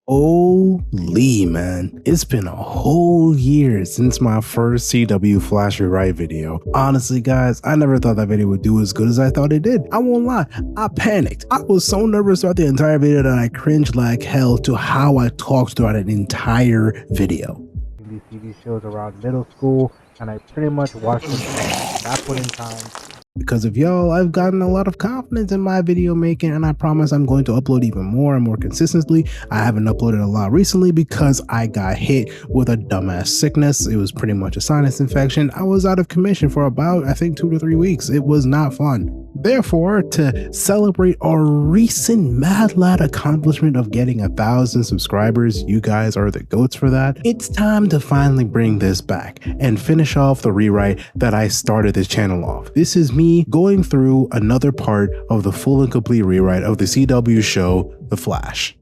Holy man, it's been a whole year since my first CW Flash rewrite video. Honestly guys, I never thought that video would do as good as I thought it did. I won't lie, I panicked. I was so nervous throughout the entire video that I cringed like hell to how I talked throughout an entire video. These TV shows around middle school, and I pretty much watched them at that point in time. Because of y'all, I've gotten a lot of confidence in my video making, and I promise I'm going to upload even more and more consistently. I haven't uploaded a lot recently because I got hit with a dumbass sickness. It was pretty much a sinus infection. I was out of commission for about, I think, 2 to 3 weeks. It was not fun. Therefore, to celebrate our recent mad lad accomplishment of getting 1,000 subscribers, you guys are the goats for that, it's time to finally bring this back and finish off the rewrite that I started this channel off. This is me going through another part of the full and complete rewrite of the CW show, The Flash.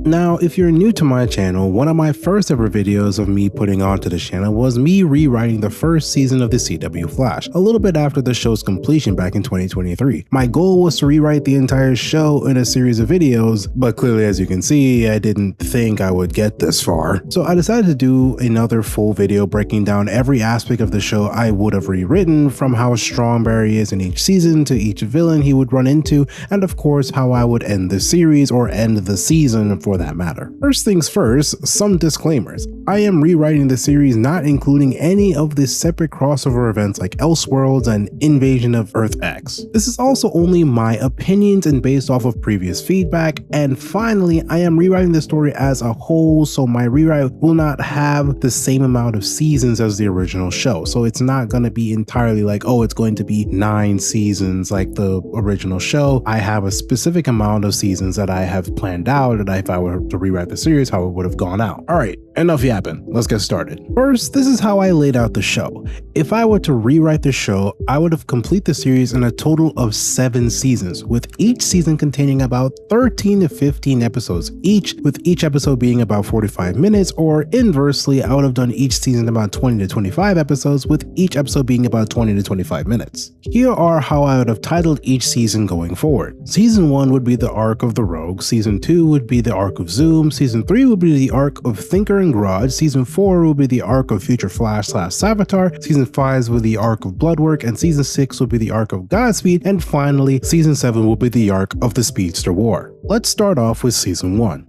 Now, if you're new to my channel, one of my first ever videos of me putting onto the channel was me rewriting the first season of the CW Flash, a little bit after the show's completion back in 2023. My goal was to rewrite the entire show in a series of videos, but clearly as you can see, I didn't think I would get this far. So I decided to do another full video breaking down every aspect of the show I would have rewritten, from how strong Barry is in each season to each villain he would run into, and of course how I would end the series or end the season for that matter. First things first, some disclaimers. I am rewriting the series not including any of the separate crossover events like Elseworlds and Invasion of Earth X. This is also only my opinions and based off of previous feedback. And finally, I am rewriting the story as a whole, so my rewrite will not have the same amount of seasons as the original show. So it's not going to be entirely like, oh, it's going to be 9 seasons like the original show. I have a specific amount of seasons that I have planned out, and if I were to rewrite the series, how it would have gone out. All right, enough yapping. Let's get started. First, this is how I laid out the show. If I were to rewrite the show, I would have complete the series in a total of 7 seasons, with each season containing about 13 to 15 episodes each, with each episode being about 45 minutes, or inversely, I would have done each season about 20 to 25 episodes, with each episode being about 20 to 25 minutes. Here are how I would have titled each season going forward. Season 1 would be the arc of the Rogue, Season 2 would be the arc of Zoom, Season 3 would be the arc of Thinker and Garage, Season 4 will be the arc of Future Flash / Savitar, Season 5 will be the arc of Bloodwork, and Season 6 will be the arc of Godspeed, and finally, Season 7 will be the arc of the Speedster War. Let's start off with Season 1.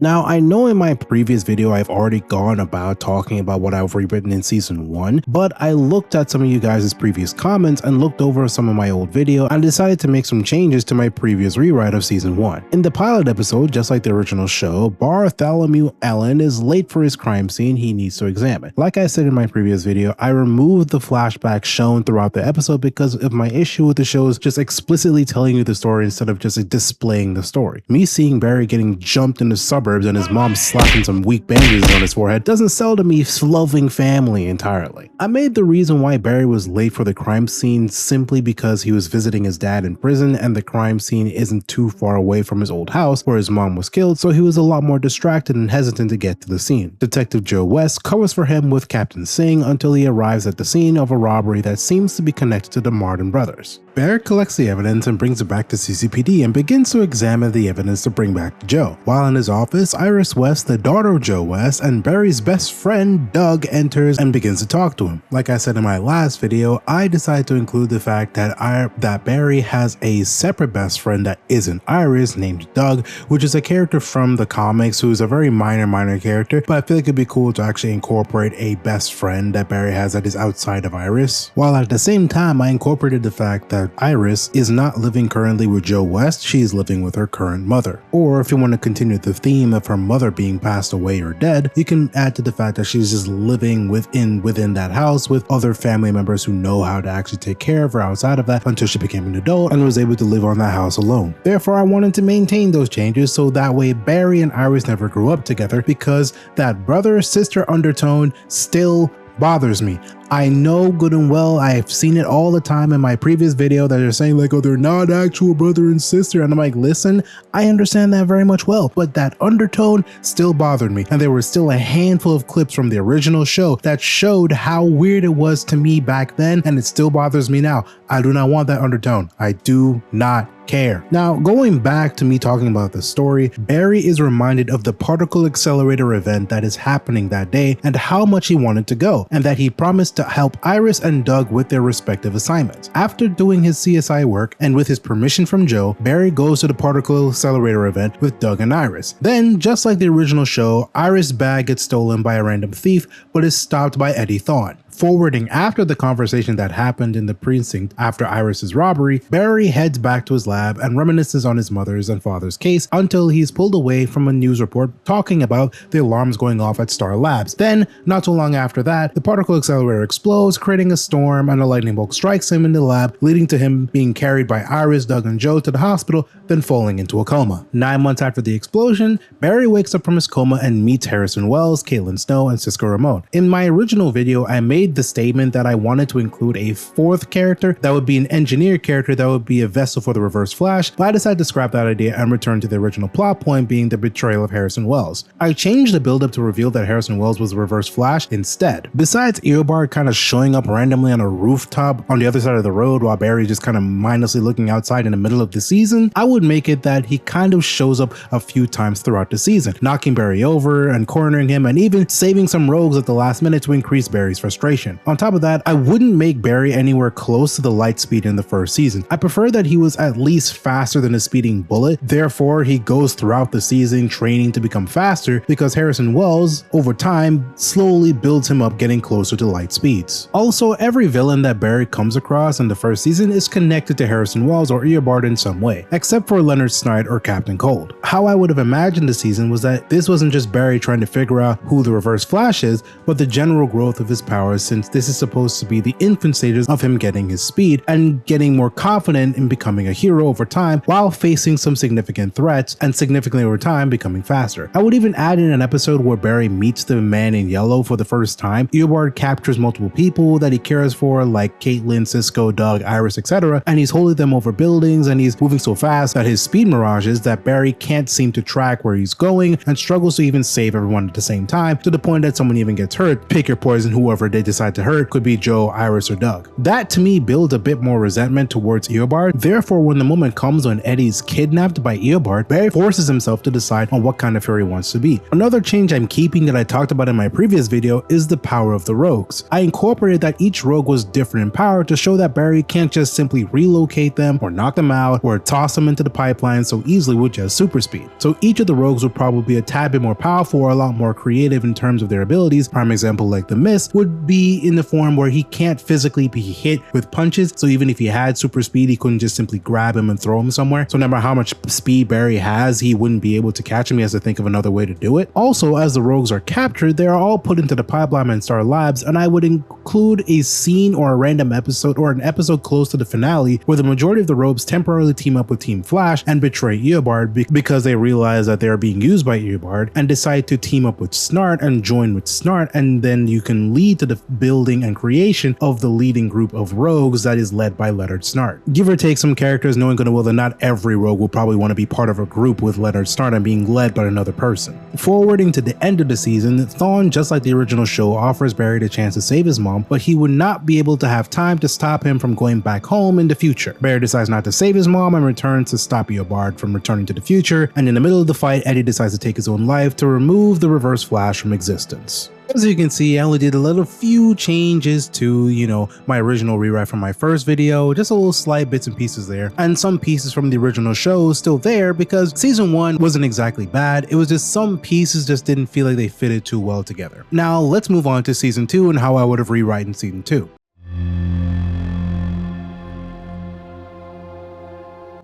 Now, I know in my previous video I've already gone about talking about what I've rewritten in Season 1, but I looked at some of you guys' previous comments and looked over some of my old video and decided to make some changes to my previous rewrite of Season 1. In the pilot episode, just like the original show, Bartholomew Allen is late for his crime scene he needs to examine. Like I said in my previous video, I removed the flashbacks shown throughout the episode because of my issue with the show is just explicitly telling you the story instead of just displaying the story. Me seeing Barry getting jumped in the suburbs and his mom slapping some weak bandages on his forehead doesn't sell to me loving family entirely. I made the reason why Barry was late for the crime scene simply because he was visiting his dad in prison and the crime scene isn't too far away from his old house where his mom was killed, so he was a lot more distracted and hesitant to get to the scene. Detective Joe West covers for him with Captain Singh until he arrives at the scene of a robbery that seems to be connected to the Martin brothers. Barry collects the evidence and brings it back to CCPD and begins to examine the evidence to bring back to Joe. While in his office, Iris West, the daughter of Joe West, and Barry's best friend Doug enters and begins to talk to him. Like I said in my last video, I decided to include the fact that Barry has a separate best friend that isn't Iris named Doug, which is a character from the comics who's a very minor character, but I feel like it'd be cool to actually incorporate a best friend that Barry has that is outside of Iris. While at the same time, I incorporated the fact that Iris is not living currently with Joe West, she is living with her current mother. Or if you want to continue the theme of her mother being passed away or dead, you can add to the fact that she's just living within that house with other family members who know how to actually take care of her outside of that until she became an adult and was able to live on that house alone. Therefore, I wanted to maintain those changes so that way Barry and Iris never grew up together, because that brother-sister undertone still bothers me. I know good and well, I've seen it all the time in my previous video that they're saying like, oh, they're not actual brother and sister. And I'm like, listen, I understand that very much well, but that undertone still bothered me. And there were still a handful of clips from the original show that showed how weird it was to me back then, and it still bothers me now. I do not want that undertone. I do not care. Now, going back to me talking about the story, Barry is reminded of the particle accelerator event that is happening that day and how much he wanted to go, and that he promised to help Iris and Doug with their respective assignments. After doing his CSI work and with his permission from Joe, Barry goes to the particle accelerator event with Doug and Iris. Then, just like the original show, Iris' bag gets stolen by a random thief but is stopped by Eddie Thawne. Forwarding after the conversation that happened in the precinct after Iris's robbery, Barry heads back to his lab and reminisces on his mother's and father's case until he's pulled away from a news report talking about the alarms going off at Star Labs. Then, not too long after that, the particle accelerator explodes, creating a storm, and a lightning bolt strikes him in the lab, leading to him being carried by Iris, Doug, and Joe to the hospital, then falling into a coma. 9 months after the explosion, Barry wakes up from his coma and meets Harrison Wells, Caitlin Snow, and Cisco Ramon. In my original video, I made the statement that I wanted to include a fourth character that would be an engineer character that would be a vessel for the Reverse Flash, but I decided to scrap that idea and return to the original plot point, being the betrayal of Harrison Wells. I changed the build-up to reveal that Harrison Wells was the Reverse Flash instead. Besides Eobard kind of showing up randomly on a rooftop on the other side of the road while Barry just kind of mindlessly looking outside in the middle of the season, I would make it that he kind of shows up a few times throughout the season, knocking Barry over and cornering him and even saving some rogues at the last minute to increase Barry's frustration. On top of that, I wouldn't make Barry anywhere close to the light speed in the first season. I prefer that he was at least faster than a speeding bullet, therefore he goes throughout the season training to become faster because Harrison Wells, over time, slowly builds him up getting closer to light speeds. Also, every villain that Barry comes across in the first season is connected to Harrison Wells or Eobard in some way, except for Leonard Snide or Captain Cold. How I would have imagined the season was that this wasn't just Barry trying to figure out who the Reverse Flash is, but the general growth of his powers, since this is supposed to be the infant stages of him getting his speed and getting more confident in becoming a hero over time while facing some significant threats and significantly over time becoming faster. I would even add in an episode where Barry meets the man in yellow for the first time. Eobard captures multiple people that he cares for like Caitlin, Cisco, Doug, Iris, etc., and he's holding them over buildings and he's moving so fast that his speed mirages that Barry can't seem to track where he's going and struggles to even save everyone at the same time, to the point that someone even gets hurt. Pick your poison, whoever they decide to hurt, could be Joe, Iris, or Doug. That to me builds a bit more resentment towards Eobard. Therefore, when the moment comes when Eddie's kidnapped by Eobard, Barry forces himself to decide on what kind of hero he wants to be. Another change I'm keeping that I talked about in my previous video is the power of the rogues. I incorporated that each rogue was different in power to show that Barry can't just simply relocate them or knock them out or toss them into the pipeline so easily with just super speed. So each of the rogues would probably be a tad bit more powerful or a lot more creative in terms of their abilities. Prime example like the Mist would be in the form where he can't physically be hit with punches, so even if he had super speed he couldn't just simply grab him and throw him somewhere. So no matter how much speed Barry has, he wouldn't be able to catch him. He has to think of another way to do it. Also, as the rogues are captured, they are all put into the pipeline and Star Labs, and I would include a scene or a random episode or an episode close to the finale where the majority of the rogues temporarily team up with Team Flash and betray Eobard because they realize that they are being used by Eobard and decide to team up with Snart and join with Snart, and then you can lead to the building and creation of the leading group of rogues that is led by Leonard Snart. Give or take some characters, knowing good and well that not every rogue will probably want to be part of a group with Leonard Snart and being led by another person. Forwarding to the end of the season, Thawne, just like the original show, offers Barry the chance to save his mom, but he would not be able to have time to stop him from going back home in the future. Barry decides not to save his mom and returns to stop Eobard from returning to the future, and in the middle of the fight, Eddie decides to take his own life to remove the Reverse Flash from existence. As you can see, I only did a little few changes to, my original rewrite from my first video, just a little slight bits and pieces there, and some pieces from the original show still there because season 1 wasn't exactly bad, it was just some pieces just didn't feel like they fitted too well together. Now let's move on to season 2 and how I would have rewritten season 2.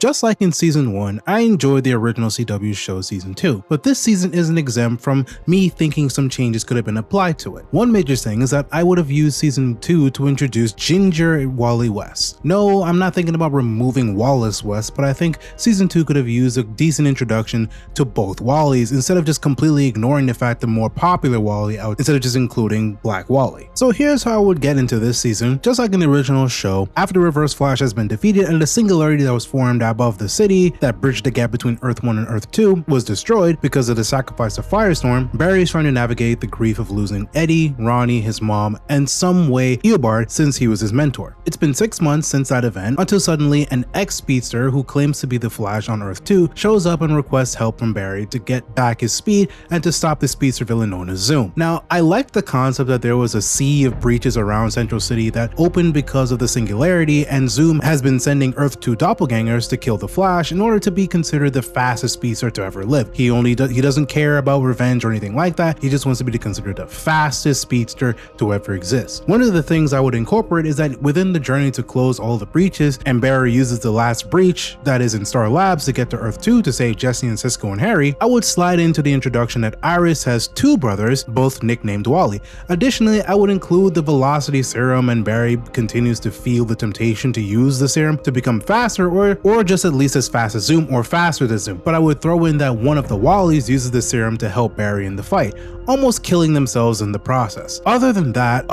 Just like in season 1, I enjoyed the original CW show season 2, but this season isn't exempt from me thinking some changes could have been applied to it. One major thing is that I would have used season 2 to introduce Ginger Wally West. No, I'm not thinking about removing Wallace West, but I think season 2 could have used a decent introduction to both Wallys instead of just completely ignoring the fact the more popular Wally out instead of just including Black Wally. So here's how I would get into this season. Just like in the original show, after the Reverse Flash has been defeated and the singularity that was formed above the city that bridged the gap between Earth 1 and Earth 2 was destroyed because of the sacrifice of Firestorm, Barry is trying to navigate the grief of losing Eddie, Ronnie, his mom, and some way Eobard since he was his mentor. It's been 6 months since that event until suddenly an ex-speedster who claims to be the Flash on Earth 2 shows up and requests help from Barry to get back his speed and to stop the speedster villain known as Zoom. Now, I liked the concept that there was a sea of breaches around Central City that opened because of the singularity, and Zoom has been sending Earth 2 doppelgangers to kill the Flash in order to be considered the fastest speedster to ever live. He doesn't care about revenge or anything like that. He just wants to be considered the fastest speedster to ever exist. One of the things I would incorporate is that within the journey to close all the breaches, and Barry uses the last breach that is in Star Labs to get to Earth 2 to save Jesse and Cisco and Harry, I would slide into the introduction that Iris has 2 brothers, both nicknamed Wally. Additionally, I would include the Velocity Serum, and Barry continues to feel the temptation to use the serum to become faster or just at least as fast as Zoom or faster than Zoom. But I would throw in that one of the Wallys uses the serum to help Barry in the fight, almost killing themselves in the process. Other than that,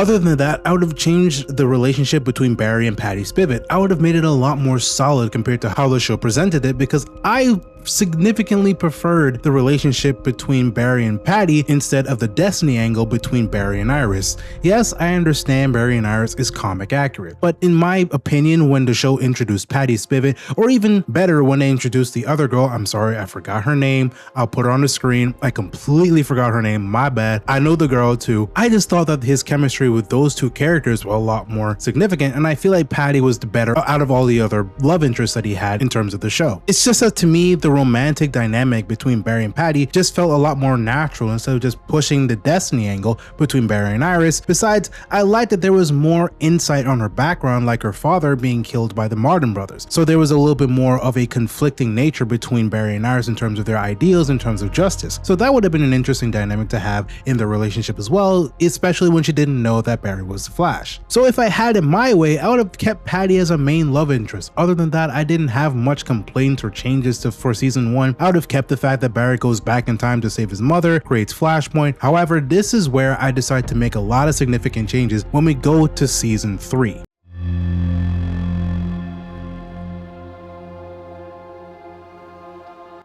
I would have changed the relationship between Barry and Patty Spivot. I would have made it a lot more solid compared to how the show presented it, because I significantly preferred the relationship between Barry and Patty instead of the Destiny angle between Barry and Iris. Yes, I understand Barry and Iris is comic accurate, but in my opinion, when the show introduced Patty Spivot, or even better when they introduced the other girl, I'm sorry, I forgot her name, I'll put her on the screen, I completely forgot her name, my bad, I know the girl too. I just thought that his chemistry with those 2 characters were a lot more significant, and I feel like Patty was the better out of all the other love interests that he had in terms of the show. It's just that to me, the romantic dynamic between Barry and Patty just felt a lot more natural instead of just pushing the Destiny angle between Barry and Iris. Besides, I liked that there was more insight on her background, like her father being killed by the Martin brothers. So there was a little bit more of a conflicting nature between Barry and Iris in terms of their ideals, in terms of justice. So that would have been an interesting dynamic to have in their relationship as well, especially when she didn't know that Barry was the Flash. So if I had it my way, I would have kept Patty as a main love interest. Other than that, I didn't have much complaints or changes for season 1. I would have kept the fact that Barry goes back in time to save his mother, creates Flashpoint. However, this is where I decide to make a lot of significant changes when we go to season 3.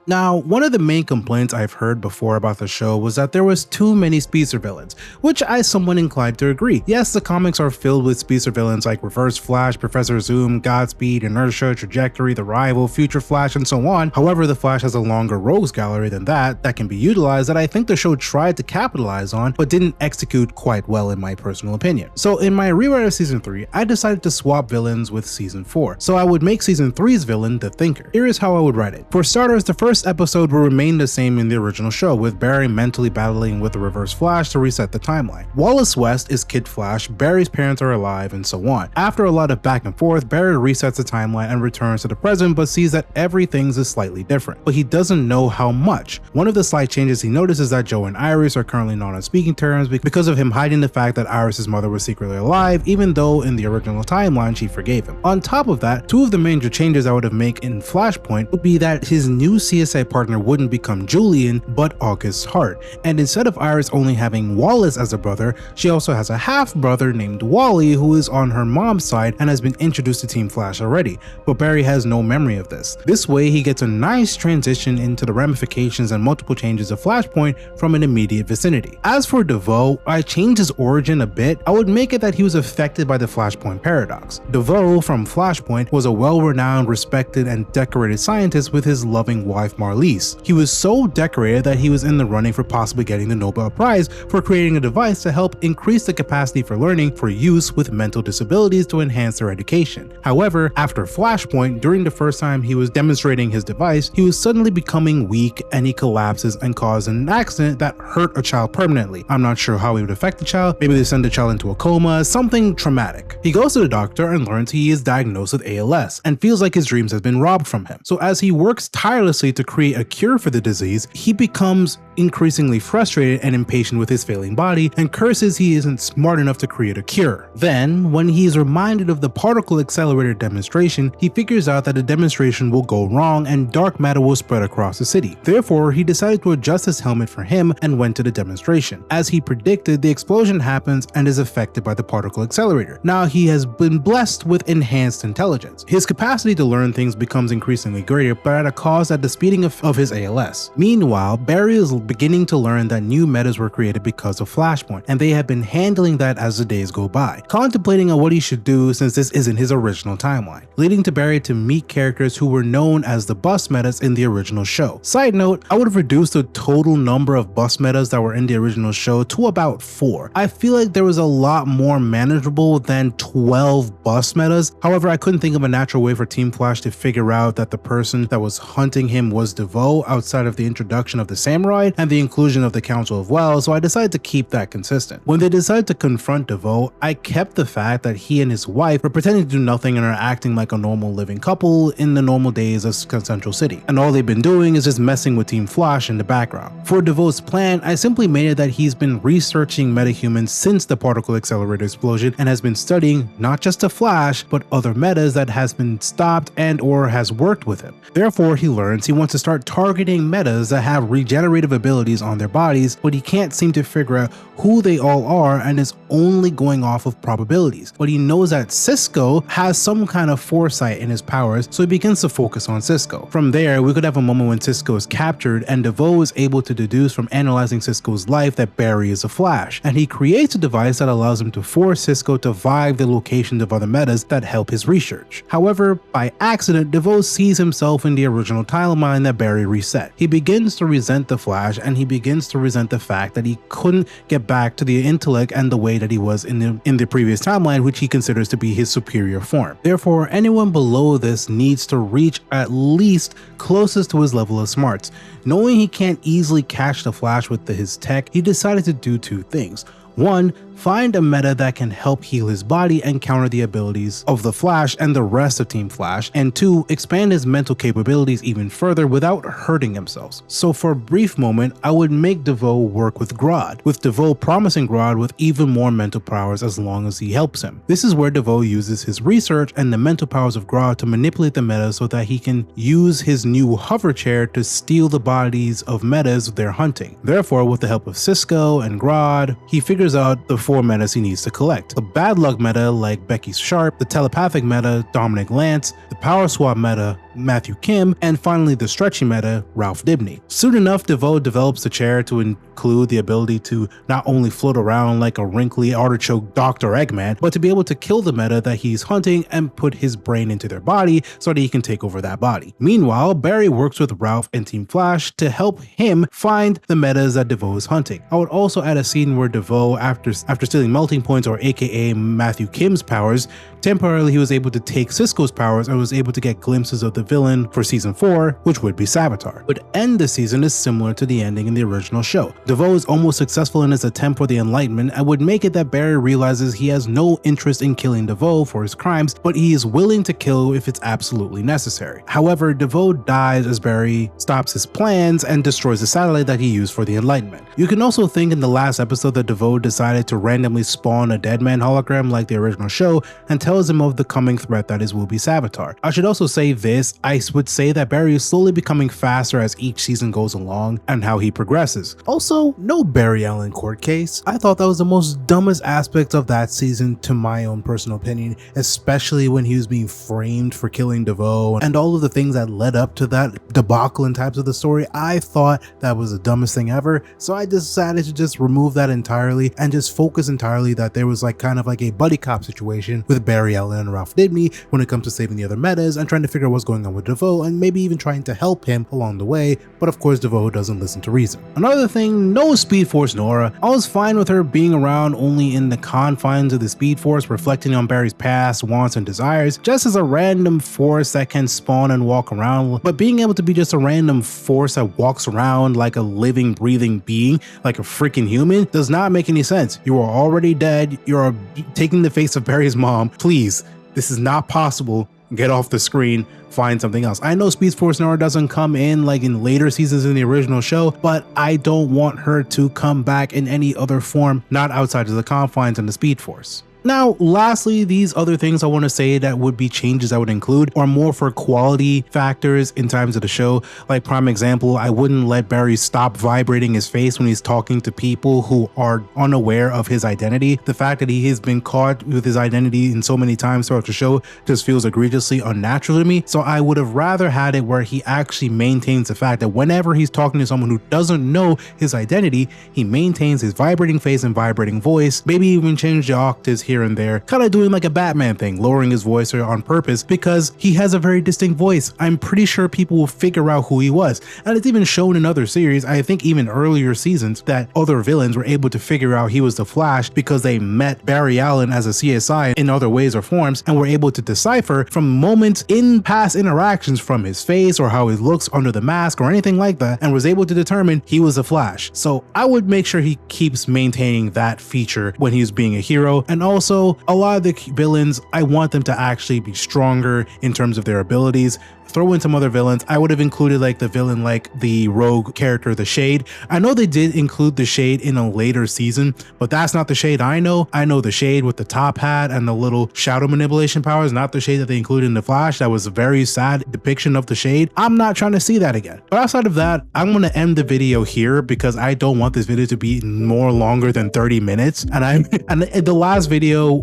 Now, one of the main complaints I've heard before about the show was that there was too many speedster villains, which I somewhat inclined to agree. Yes, the comics are filled with speedster villains like Reverse Flash, Professor Zoom, Godspeed, Inertia, Trajectory, The Rival, Future Flash, and so on. However, the Flash has a longer rogues gallery than that can be utilized that I think the show tried to capitalize on, but didn't execute quite well in my personal opinion. So in my rewrite of season 3, I decided to swap villains with season 4. So I would make season 3's villain the Thinker. Here is how I would write it. For starters, the first episode will remain the same in the original show, with Barry mentally battling with the Reverse Flash to reset the timeline. Wallace West is Kid Flash, Barry's parents are alive, and so on. After a lot of back and forth, Barry resets the timeline and returns to the present, but sees that everything is slightly different, but he doesn't know how much. One of the slight changes he notices is that Joe and Iris are currently not on speaking terms because of him hiding the fact that Iris's mother was secretly alive, even though in the original timeline she forgave him. On top of that, 2 of the major changes I would have made in Flashpoint would be that his new CSI partner wouldn't become Julian, but August Hart. And instead of Iris only having Wallace as a brother, she also has a half-brother named Wally who is on her mom's side and has been introduced to Team Flash already, but Barry has no memory of this. This way, he gets a nice transition into the ramifications and multiple changes of Flashpoint from an immediate vicinity. As for DeVoe, I changed his origin a bit. I would make it that he was affected by the Flashpoint paradox. DeVoe from Flashpoint was a well-renowned, respected, and decorated scientist with his loving wife Marlies. He was so decorated that he was in the running for possibly getting the Nobel Prize for creating a device to help increase the capacity for learning for use with mental disabilities to enhance their education. However, after Flashpoint, during the first time he was demonstrating his device, he was suddenly becoming weak and he collapses and causes an accident that hurt a child permanently. I'm not sure how it would affect the child. Maybe they send the child into a coma, something traumatic. He goes to the doctor and learns he is diagnosed with ALS and feels like his dreams have been robbed from him. So as he works tirelessly to create a cure for the disease, he becomes increasingly frustrated and impatient with his failing body and curses he isn't smart enough to create a cure. Then, when he is reminded of the particle accelerator demonstration, he figures out that the demonstration will go wrong and dark matter will spread across the city. Therefore, he decided to adjust his helmet for him and went to the demonstration. As he predicted, the explosion happens and is affected by the particle accelerator. Now he has been blessed with enhanced intelligence. His capacity to learn things becomes increasingly greater, but at a cost at the speeding of his ALS. Meanwhile, Barry is beginning to learn that new metas were created because of Flashpoint, and they have been handling that as the days go by, contemplating on what he should do since this isn't his original timeline, leading to Barry to meet characters who were known as the bus metas in the original show. Side note, I would have reduced the total number of bus metas that were in the original show to about 4. I feel like there was a lot more manageable than 12 bus metas. However, I couldn't think of a natural way for Team Flash to figure out that the person that was hunting him was DeVoe outside of the introduction of the Samurai and the inclusion of the Council of Wells, so I decided to keep that consistent. When they decided to confront DeVoe, I kept the fact that he and his wife were pretending to do nothing and are acting like a normal living couple in the normal days of Central City, and all they've been doing is just messing with Team Flash in the background. For DeVoe's plan, I simply made it that he's been researching metahumans since the particle accelerator explosion and has been studying not just the Flash, but other metas that has been stopped and or has worked with him. Therefore, he learns he wants to start targeting metas that have regenerative abilities on their bodies, but he can't seem to figure out who they all are and is only going off of probabilities. But he knows that Cisco has some kind of foresight in his powers, so he begins to focus on Cisco. From there, we could have a moment when Cisco is captured and DeVoe is able to deduce from analyzing Cisco's life that Barry is a Flash, and he creates a device that allows him to force Cisco to vibe the locations of other metas that help his research. However, by accident, DeVoe sees himself in the original timeline that Barry reset. He begins to resent the Flash and he begins to resent the fact that he couldn't get back to the intellect and the way that he was in the previous timeline, which he considers to be his superior form. Therefore, anyone below this needs to reach at least closest to his level of smarts. Knowing he can't easily catch the Flash with his tech, he decided to do 2 things. 1, find a meta that can help heal his body and counter the abilities of the Flash and the rest of Team Flash, and 2, expand his mental capabilities even further without hurting himself. So for a brief moment, I would make DeVoe work with Grodd, with DeVoe promising Grodd with even more mental powers as long as he helps him. This is where DeVoe uses his research and the mental powers of Grodd to manipulate the meta so that he can use his new hover chair to steal the bodies of metas they're hunting. Therefore, with the help of Cisco and Grodd, he figures out the 4 metas he needs to collect. The bad luck meta like Becky Sharp, the telepathic meta Dominic Lance, the power swap meta Matthew Kim, and finally the stretchy meta Ralph Dibny. Soon enough, DeVoe develops the chair to include the ability to not only float around like a wrinkly artichoke Dr. Eggman, but to be able to kill the meta that he's hunting and put his brain into their body so that he can take over that body. Meanwhile, Barry works with Ralph and Team Flash to help him find the metas that DeVoe is hunting. I would also add a scene where DeVoe, after stealing melting points, or aka Matthew Kim's powers, temporarily he was able to take Cisco's powers and was able to get glimpses of the villain for season 4, which would be Savitar. But end the season is similar to the ending in the original show. DeVoe is almost successful in his attempt for the Enlightenment and would make it that Barry realizes he has no interest in killing DeVoe for his crimes, but he is willing to kill if it's absolutely necessary. However, DeVoe dies as Barry stops his plans and destroys the satellite that he used for the Enlightenment. You can also think in the last episode that DeVoe decided to randomly spawn a dead man hologram like the original show and tells him of the coming threat that will be Savitar. I should also say this, I would say that Barry is slowly becoming faster as each season goes along and how he progresses. Also, no Barry Allen court case. I thought that was the most dumbest aspect of that season to my own personal opinion, especially when he was being framed for killing DeVoe and all of the things that led up to that debacle and types of the story. I thought that was the dumbest thing ever, so I decided to just remove that entirely and just focus focus entirely that there was like kind of like a buddy cop situation with Barry Allen and Ralph Dibny when it comes to saving the other metas and trying to figure out what's going on with DeVoe and maybe even trying to help him along the way, but of course DeVoe doesn't listen to reason. Another thing, no Speed Force Nora. I was fine with her being around only in the confines of the Speed Force, reflecting on Barry's past, wants, and desires, just as a random force that can spawn and walk around, but being able to be just a random force that walks around like a living, breathing being, like a freaking human, does not make any sense. You are already dead, you're taking the face of Barry's mom, please, this is not possible, get off the screen, find something else. I know Speed Force Nora doesn't come in like in later seasons in the original show, but I don't want her to come back in any other form, not outside of the confines and the Speed Force. Now, lastly, these other things I want to say that would be changes I would include are more for quality factors in times of the show. Like prime example, I wouldn't let Barry stop vibrating his face when he's talking to people who are unaware of his identity. The fact that he has been caught with his identity in so many times throughout the show just feels egregiously unnatural to me. So I would have rather had it where he actually maintains the fact that whenever he's talking to someone who doesn't know his identity, he maintains his vibrating face and vibrating voice, maybe even change the octaves here and there, kind of doing like a Batman thing, lowering his voice on purpose because he has a very distinct voice. I'm pretty sure people will figure out who he was, and it's even shown in other series, I think even earlier seasons, that other villains were able to figure out he was the Flash because they met Barry Allen as a CSI in other ways or forms and were able to decipher from moments in past interactions from his face or how he looks under the mask or anything like that, and was able to determine he was a Flash. So I would make sure he keeps maintaining that feature when he's being a hero. And also, a lot of the villains, I want them to actually be stronger in terms of their abilities. Throw in some other villains. I would have included like the villain, like the rogue character, the Shade. I know they did include the Shade in a later season, but that's not the Shade I know. I know the Shade with the top hat and the little shadow manipulation powers, not the Shade that they included in the Flash. That was a very sad depiction of the Shade. I'm not trying to see that again. But outside of that, I'm going to end the video here because I don't want this video to be more longer than 30 minutes. And the last video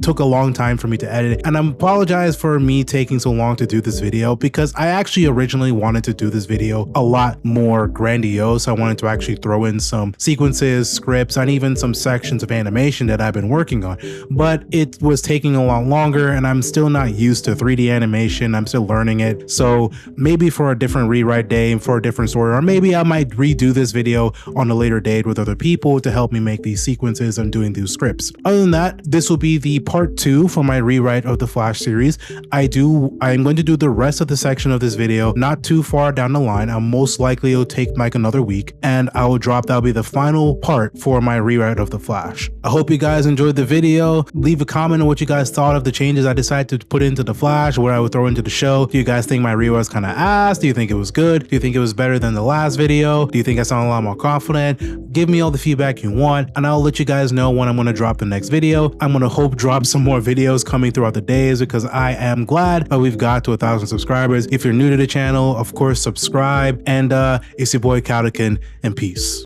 took a long time for me to edit, and I apologize for me taking so long to do this video, because I actually originally wanted to do this video a lot more grandiose. I wanted to actually throw in some sequences, scripts, and even some sections of animation that I've been working on, but it was taking a lot longer and I'm still not used to 3D animation. I'm still learning it. So maybe for a different rewrite day, for a different story, or maybe I might redo this video on a later date with other people to help me make these sequences and doing these scripts. Other than that, this will be the part 2 for my rewrite of the Flash series. I'm going to do the rest of the section of this video not too far down the line. I'll most likely it'll take like another week, and I will drop, that'll be the final part for my rewrite of the Flash. I hope you guys enjoyed the video. Leave a comment on what you guys thought of the changes I decided to put into the Flash, what I would throw into the show. Do you guys think my rewrite was kind of ass? Do you think it was good? Do you think it was better than the last video? Do you think I sound a lot more confident? Give me all the feedback you want, and I'll let you guys know when I'm going to drop the next video. I'm going to hope drop some more videos coming throughout the days, because I am glad that we've got to 1,000 subscribers. If you're new to the channel, of course, subscribe, and it's your boy Kadukun, and peace.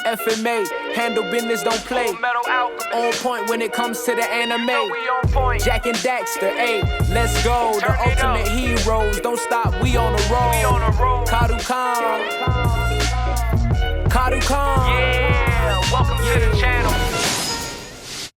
FMA, handle business, don't play. On point when it comes to the anime. Jack and Daxter, ayy, let's go. The ultimate heroes, don't stop, we on the road. Kadukun. Yeah, welcome to the channel.